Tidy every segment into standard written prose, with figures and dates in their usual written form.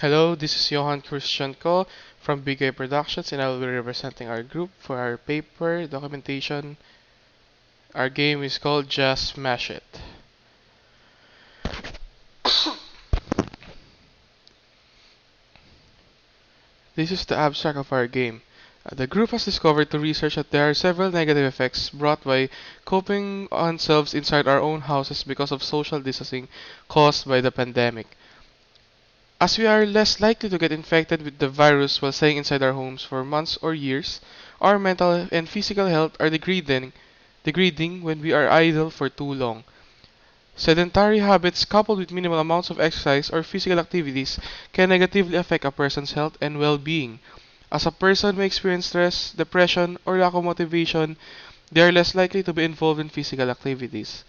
Hello, this is Johan Christian Ko from Big A Productions, and I will be representing our group for our paper documentation. Our game is called Just Smash It. This is the abstract of our game. The group has discovered through research that there are several negative effects brought by coping ourselves inside our own houses because of social distancing caused by the pandemic. As we are less likely to get infected with the virus while staying inside our homes for months or years, our mental and physical health are degrading when we are idle for too long. Sedentary habits coupled with minimal amounts of exercise or physical activities can negatively affect a person's health and well-being. As a person may experience stress, depression, or lack of motivation, they are less likely to be involved in physical activities.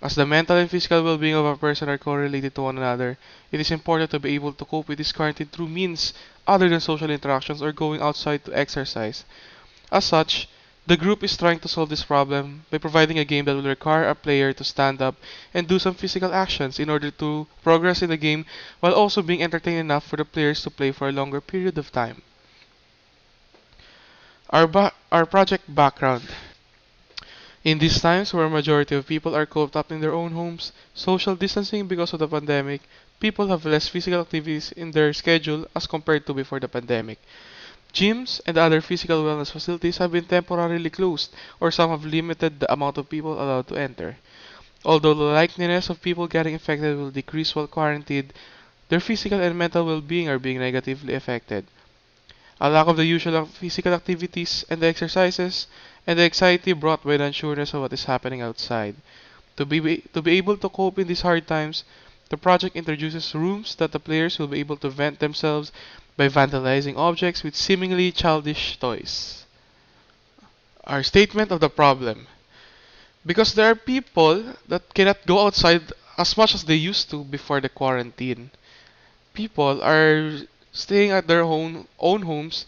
As the mental and physical well-being of a person are correlated to one another, it is important to be able to cope with this quarantine through means other than social interactions or going outside to exercise. As such, the group is trying to solve this problem by providing a game that will require a player to stand up and do some physical actions in order to progress in the game while also being entertaining enough for the players to play for a longer period of time. Our project background. In these times where a majority of people are cooped up in their own homes, social distancing because of the pandemic, people have less physical activities in their schedule as compared to before the pandemic. Gyms and other physical wellness facilities have been temporarily closed, or some have limited the amount of people allowed to enter. Although the likeliness of people getting infected will decrease while quarantined, their physical and mental well-being are being negatively affected. A lack of the usual physical activities and the exercises, and the anxiety brought by the unsureness of what is happening outside. To be able to cope in these hard times, the project introduces rooms that the players will be able to vent themselves by vandalizing objects with seemingly childish toys. Our statement of the problem. Because there are people that cannot go outside as much as they used to before the quarantine. People are staying at their own homes,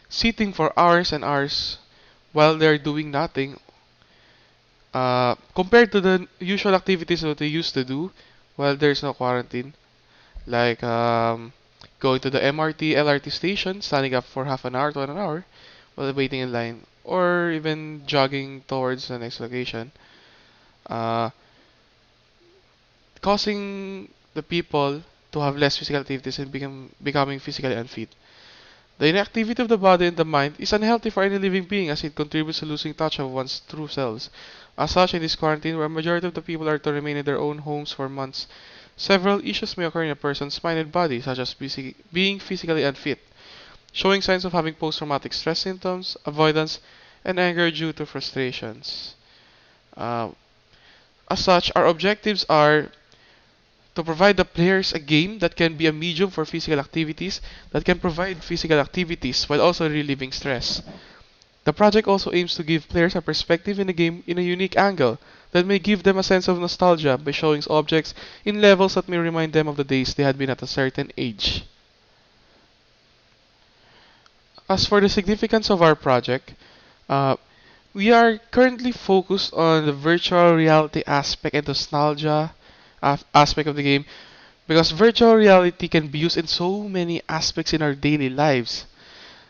sitting for hours and hours while they're doing nothing, compared to the usual activities that they used to do while there's no quarantine, like going to the MRT, LRT station, standing up for half an hour to an hour while waiting in line, or even jogging towards the next location, uh, causing the people to have less physical activities and becoming physically unfit. The inactivity of the body and the mind is unhealthy for any living being as it contributes to losing touch of one's true selves. As such, in this quarantine, where a majority of the people are to remain in their own homes for months, several issues may occur in a person's mind and body, such as being physically unfit, showing signs of having post-traumatic stress symptoms, avoidance, and anger due to frustrations. Uh, as such, our objectives are to provide the players a game that can be a medium for physical activities that can provide physical activities while also relieving stress. The project also aims to give players a perspective in the game in a unique angle that may give them a sense of nostalgia by showing objects in levels that may remind them of the days they had been at a certain age. As for the significance of our project, uh, we are currently focused on the virtual reality aspect and nostalgia aspect of the game because virtual reality can be used in so many aspects in our daily lives.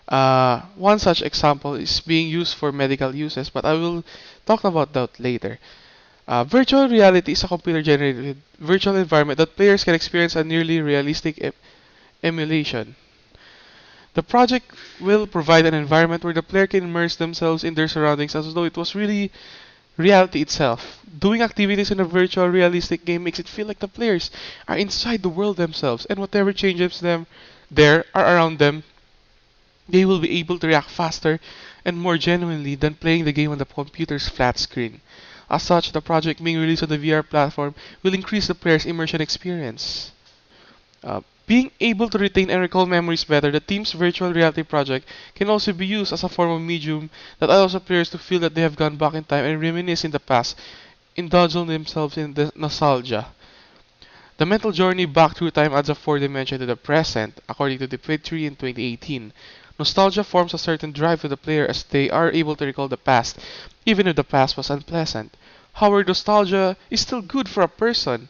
One such example is being used for medical uses, but I will talk about that later. Virtual reality is a computer generated virtual environment that players can experience a nearly realistic emulation. The project will provide an environment where the player can immerse themselves in their surroundings as though it was really reality itself. Doing activities in a virtual realistic game makes it feel like the players are inside the world themselves, and whatever changes them there are around them, they will be able to react faster and more genuinely than playing the game on the computer's flat screen. As such, the project being released on the VR platform will increase the player's immersion experience. Being able to retain and recall memories better, the team's virtual reality project can also be used as a form of medium that allows the players to feel that they have gone back in time and reminisce in the past, indulging themselves in the nostalgia. The mental journey back through time adds a fourth dimension to the present, according to the Petrie in 2018. Nostalgia forms a certain drive to the player as they are able to recall the past, even if the past was unpleasant. However, nostalgia is still good for a person,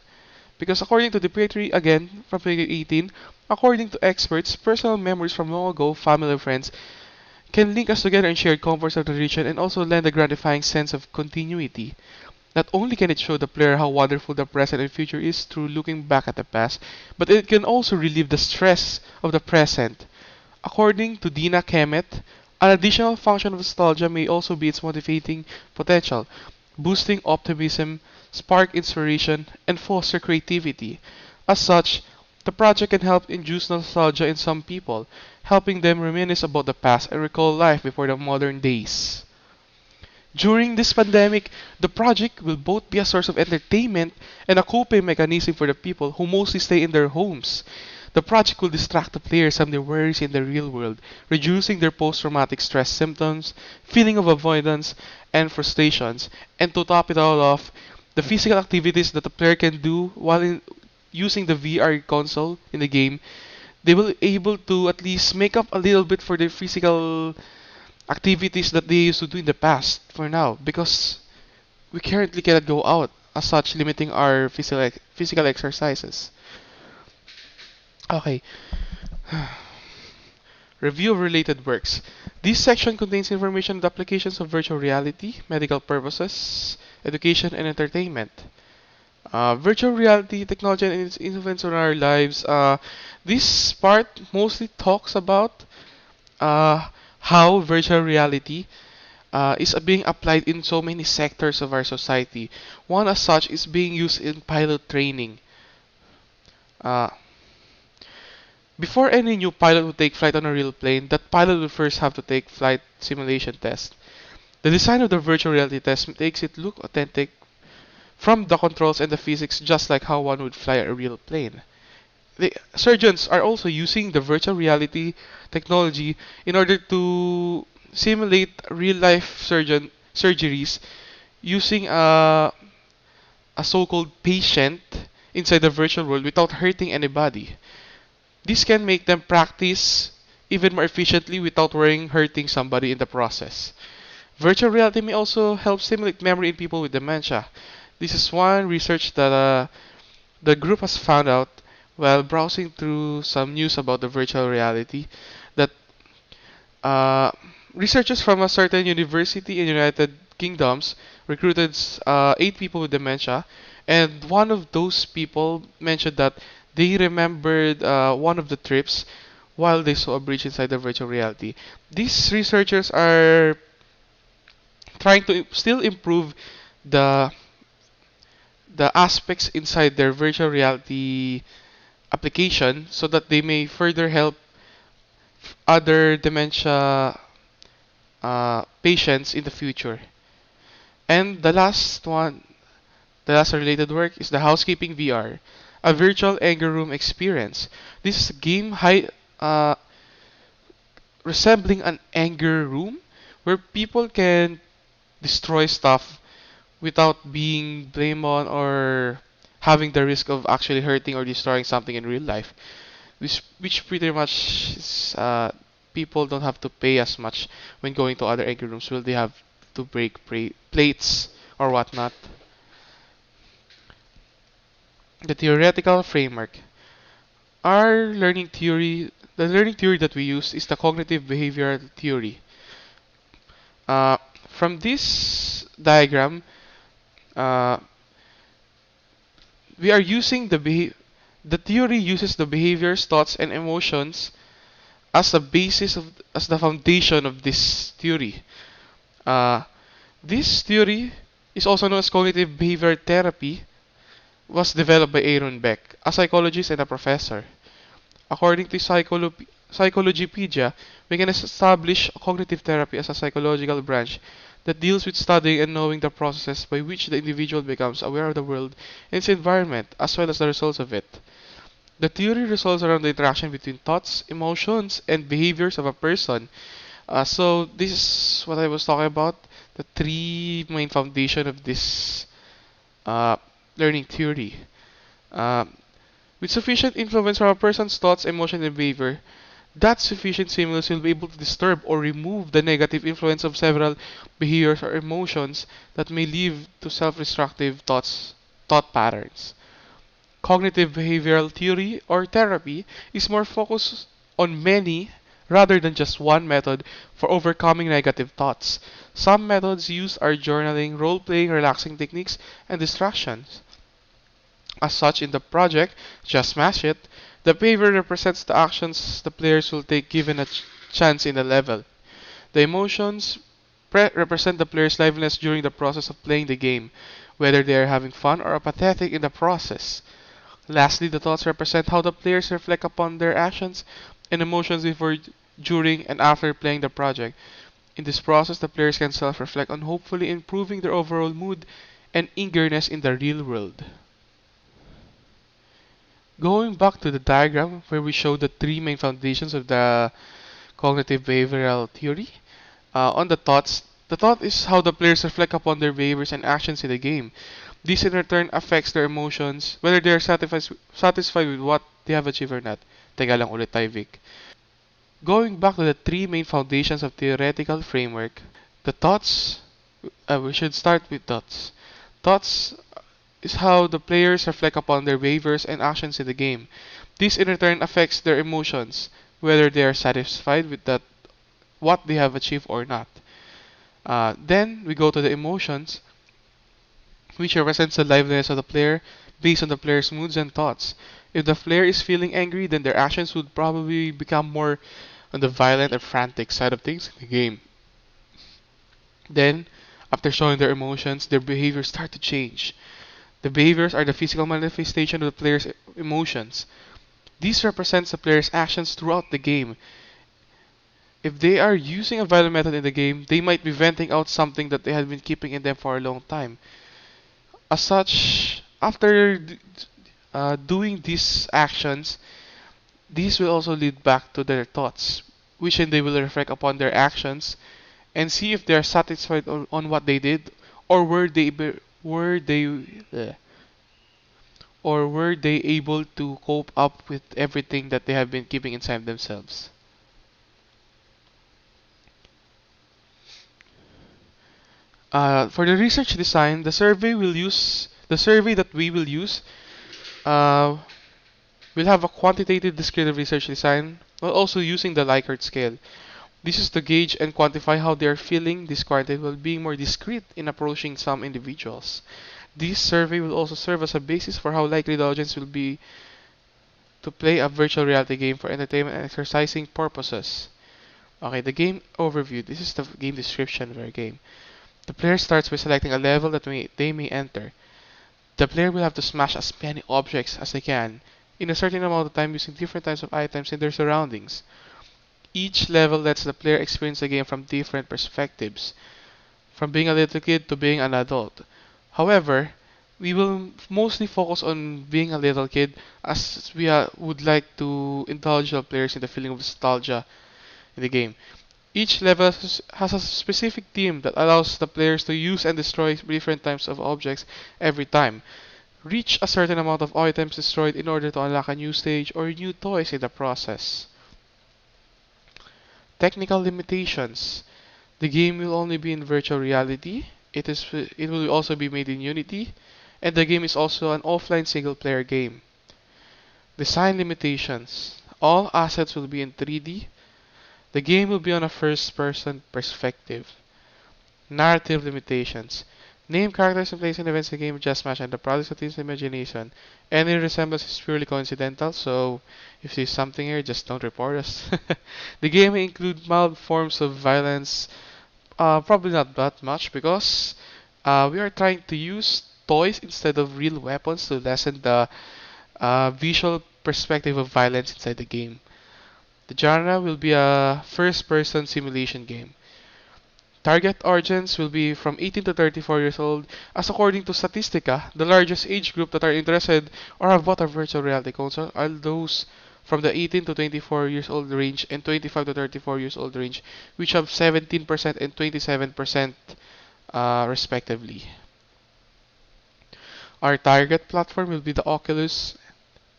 because according to the Petrie again from 2018, According to experts, personal memories from long ago, family and friends, can link us together in shared comforts of the region and also lend a gratifying sense of continuity. Not only can it show the player how wonderful the present and future is through looking back at the past, but it can also relieve the stress of the present. According to Dina Kemet, an additional function of nostalgia may also be its motivating potential, boosting optimism, spark inspiration, and foster creativity. As such, the project can help induce nostalgia in some people, helping them reminisce about the past and recall life before the modern days. During this pandemic, the project will both be a source of entertainment and a coping mechanism for the people who mostly stay in their homes. The project will distract the players from their worries in the real world, reducing their post-traumatic stress symptoms, feeling of avoidance, and frustrations. And to top it all off, the physical activities that the player can do while using the VR console in the game, they will be able to at least make up a little bit for their physical activities that they used to do in the past for now because we currently cannot go out as such limiting our physical exercises. Okay. Review of related works. This section contains information on the applications of virtual reality, medical purposes, education, and entertainment. Virtual reality technology and its influence on our lives. This part mostly talks about uh, how virtual reality is being applied in so many sectors of our society. One as such is being used in pilot training. Uh, Before any new pilot would take flight on a real plane, that pilot would first have to take flight simulation test. The design of the virtual reality test makes it look authentic from the controls and the physics just like how one would fly a real plane. The surgeons are also using the virtual reality technology in order to simulate real life surgeries using a so-called patient inside the virtual world without hurting anybody. This can make them practice even more efficiently without worrying hurting somebody in the process. Virtual reality may also help stimulate memory in people with dementia. This is one research that the group has found out while browsing through some news about the virtual reality that uh, researchers from a certain university in United Kingdoms recruited 8 people with dementia, and one of those people mentioned that they remembered one of the trips while they saw a bridge inside the virtual reality. These researchers are trying to still improve the the aspects inside their virtual reality application so that they may further help other dementia patients in the future. And the last related work is the Housekeeping VR, a virtual anger room experience. This is a game uh, resembling an anger room where people can destroy stuff without being blamed on or having the risk of actually hurting or destroying something in real life. Which pretty much is, people don't have to pay as much when going to other egg rooms. Will they have to break plates or whatnot? The theoretical framework. The learning theory that we use is the cognitive behavioral theory. Uh, from this diagram, uh, we are using the theory uses the behaviors, thoughts, and emotions as the basis of as the foundation of this theory. Uh, this theory is also known as cognitive behavior therapy. Was developed by Aaron Beck, a psychologist and a professor. According to Psychologypedia, we can establish cognitive therapy as a psychological branch that deals with studying and knowing the processes by which the individual becomes aware of the world and its environment, as well as the results of it. The theory revolves around the interaction between thoughts, emotions, and behaviors of a person. So this is what I was talking about. The three main foundation of this uh, learning theory. Um, with sufficient influence from a person's thoughts, emotion, and behavior, that sufficient stimulus will be able to disturb or remove the negative influence of several behaviors or emotions that may lead to self-destructive thought patterns. cognitive behavioral theory or therapy is more focused on many rather than just one method for overcoming negative thoughts. Some methods used are journaling, role playing, relaxing techniques, and distractions. As such, in the project, Just Smash It, the behavior represents the actions the players will take given a chance in the level. The emotions represent the player's liveliness during the process of playing the game, whether they are having fun or apathetic in the process. Lastly, the thoughts represent how the players reflect upon their actions and emotions before, during, and after playing the project. In this process, the players can self reflect on hopefully improving their overall mood and eagerness in the real world. Going back to the diagram where we show the three main foundations of the cognitive behavioral theory, on the thought is how the players reflect upon their behaviors and actions in the game. This in return affects their emotions, whether they are satisfied with what they have achieved or not. Teka lang ulit tayo, Vic. Going back to the three main foundations of theoretical framework, the thoughts, we should start with thoughts. Thoughts is how the players reflect upon their behaviors and actions in the game. This in return affects their emotions, whether they are satisfied with that what they have achieved or not. Then we go to the emotions, which represents the liveliness of the player based on the player's moods and thoughts. If the player is feeling angry, then their actions would probably become more on the violent and frantic side of things in the game. Then, after showing their emotions, their behaviors start to change. The behaviors are the physical manifestation of the player's emotions. This represents the player's actions throughout the game. If they are using a violent method in the game, they might be venting out something that they had been keeping in them for a long time. As such, after doing these actions, these will also lead back to their thoughts, which then they will reflect upon their actions and see if they are satisfied on what they did, or were they or were they able to cope up with everything that they have been keeping inside themselves. For the research design, the survey that we will use uh, will have a quantitative descriptive research design while also using the Likert scale. This is to gauge and quantify how they are feeling disquieted while being more discreet in approaching some individuals. This survey will also serve as a basis for how likely the audience will be to play a virtual reality game for entertainment and exercising purposes. Okay, the game overview. This is the game description of our game. The player starts by selecting a level that they may enter. The player will have to smash as many objects as they can in a certain amount of time using different types of items in their surroundings. Each level lets the player experience the game from different perspectives, from being a little kid to being an adult. However, we will mostly focus on being a little kid as we would like to indulge the players in the feeling of nostalgia in the game. Each level has a specific theme that allows the players to use and destroy different types of objects every time. Reach a certain amount of items destroyed in order to unlock a new stage or new toys in the process. Technical limitations. The game will only be in virtual reality. It will also be made in Unity, and the game is also an offline single player game. Design limitations. All assets will be in 3D. The game will be on a first person perspective. Narrative limitations. Name characters and place and events in the game just match and the products of the team's imagination. Any resemblance is purely coincidental, so if you see something here, just don't report us. The game may include mild forms of violence, probably not that much because we are trying to use toys instead of real weapons to lessen the visual perspective of violence inside the game. The genre will be a first person simulation game. Target audience will be from 18 to 34 years old, as according to Statistica, the largest age group that are interested or have bought a virtual reality console are those from the 18 to 24 years old range and 25 to 34 years old range, which have 17% and 27% respectively. Our target platform will be the Oculus.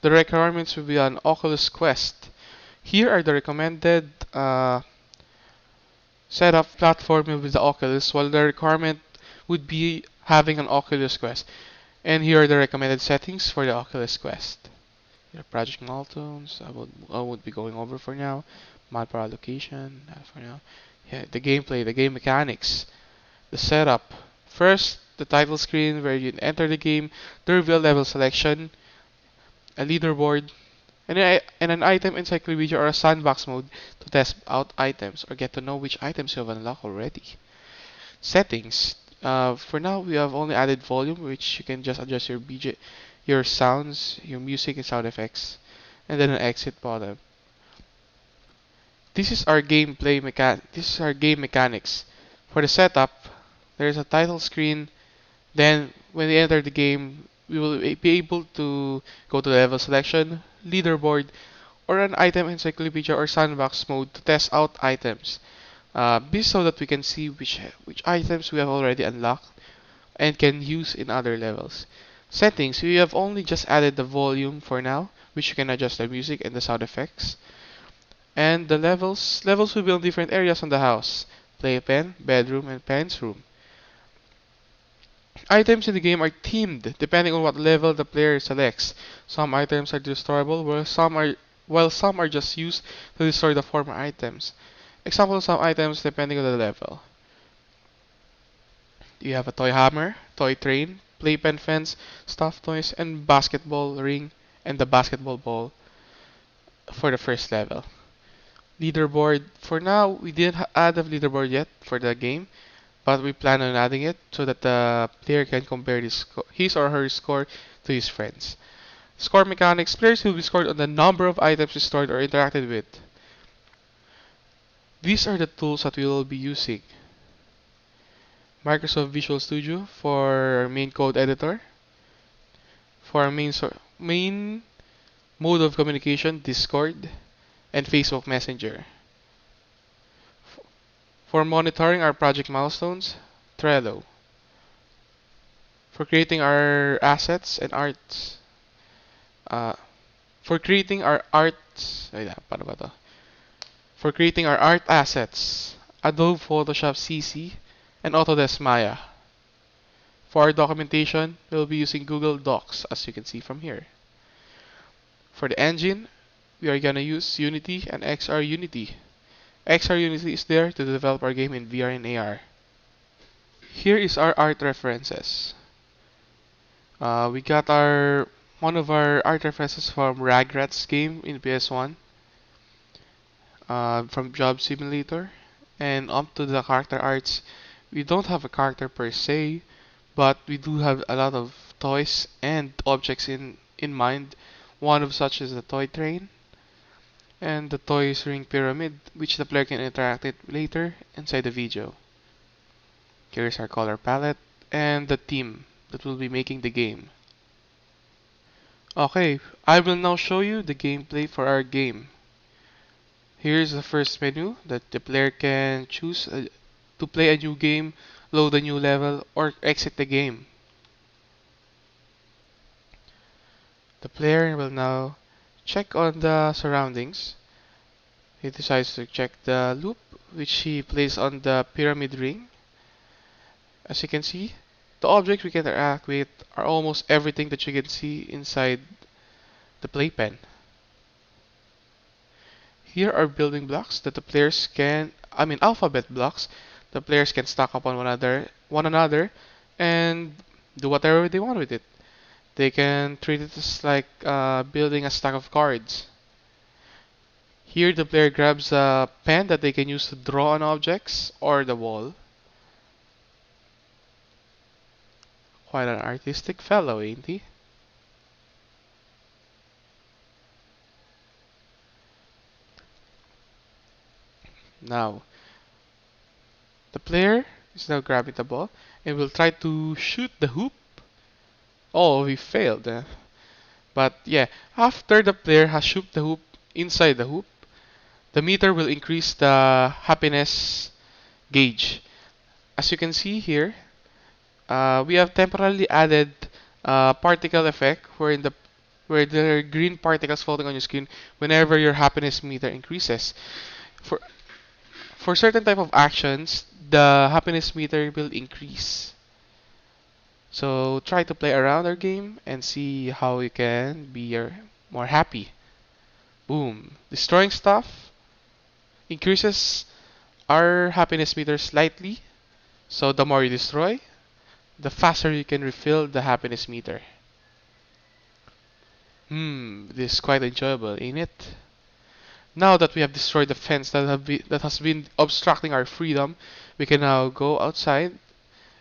The requirements will be an Oculus Quest. Here are the recommended setup platform with the Oculus, while the requirement would be having an Oculus Quest. And here are the recommended settings for the Oculus Quest. Your project milestones, I would be going over for now. Manpower allocation, for now. Yeah, the gameplay, the game mechanics, the setup. First, the title screen where you enter the game, the reveal level selection, a leaderboard, and an item encyclopedia or a sandbox mode to test out items or get to know which items you have unlocked already. Settings. For now, we have only added volume, which you can just adjust your BJ, your sounds, your music and sound effects, and then an exit button. This is our game mechanics. For the setup, there is a title screen. Then, when we enter the game, we will be able to go to level selection, leaderboard, or an item encyclopedia or sandbox mode to test out items. This so that we can see which items we have already unlocked and can use in other levels. Settings, we have only just added the volume for now, which you can adjust the music and the sound effects. And the levels will be on different areas on the house. Playpen, bedroom, and parents' room. Items in the game are themed depending on what level the player selects. Some items are destroyable, while some are just used to destroy the former items. Example of some items depending on the level. You have a toy hammer, toy train, playpen fence, stuffed toys, and basketball ring, and the basketball ball for the first level. Leaderboard. For now, we didn't add a leaderboard yet for the game, but we plan on adding it so that the player can compare his or her score to his friends. Score mechanics. Players will be scored on the number of items destroyed or interacted with. These are the tools that we will be using. Microsoft Visual Studio for our main code editor. For our main mode of communication, Discord and Facebook Messenger. For monitoring our project milestones, Trello. For creating our assets and arts. Uh, for creating our arts, paano ba to? For creating our art assets, Adobe Photoshop CC and Autodesk Maya. For our documentation, we'll be using Google Docs, as you can see from here. For the engine, we are gonna use Unity and XR Unity. XR Unity is there to develop our game in VR and AR. Here is our art references. We got one of our art references from Ragrat's game in PS1, from Job Simulator, and up to the character arts. We don't have a character per se, but we do have a lot of toys and objects in mind. One of such is the toy train and the toys ring pyramid, which the player can interact with later inside the video. Here's our color palette and the team that will be making the game. Okay, I will now show you the gameplay for our game. Here's the first menu that the player can choose to play a new game, load a new level, or exit the game. The player will now check on the surroundings. He decides to check the loop, which he plays on the pyramid ring. As you can see, the objects we can interact with are almost everything that you can see inside the playpen. Here are building blocks that the players can, alphabet blocks, the players can stack up on one another, and do whatever they want with it. They can treat it as like building a stack of cards. Here the player grabs a pen that they can use to draw on objects or the wall. Quite an artistic fellow, ain't he? Now, the player is now grabbing the ball and will try to shoot the hoop. Oh, we failed. But yeah, after the player has shoot the hoop inside the hoop, the meter will increase the happiness gauge. As you can see here, we have temporarily added a particle effect where there are green particles floating on your screen whenever your happiness meter increases. For for certain type of actions, the happiness meter will increase. So try to play around our game and see how you can be more happy. Boom. Destroying stuff increases our happiness meter slightly. So the more you destroy, the faster you can refill the happiness meter. This is quite enjoyable, ain't it? Now that we have destroyed the fence that has been obstructing our freedom, we can now go outside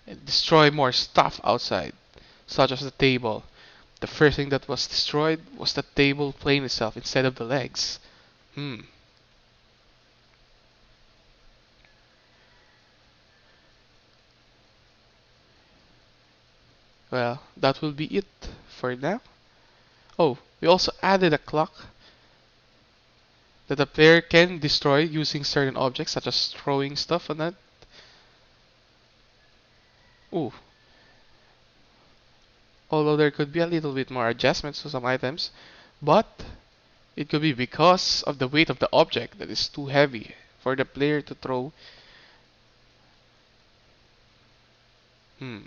and destroy more stuff outside, such as the table. The first thing that was destroyed was the table plane itself instead of the legs. Hmm. Well, that will be it for now. Oh, we also added a clock that the player can destroy using certain objects, such as throwing stuff on that. Ooh, although there could be a little bit more adjustments to some items, but it could be because of the weight of the object that is too heavy for the player to throw. Hmm.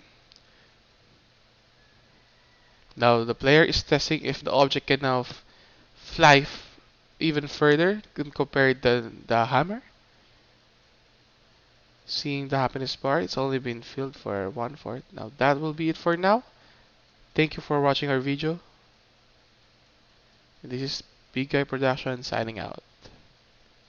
Now the player is testing if the object can now fly even further compared to the hammer. Seeing the happiness bar, it's only been filled for 1/4. Now that will be it for now. Thank you for watching our video. This is Big Guy Production signing out.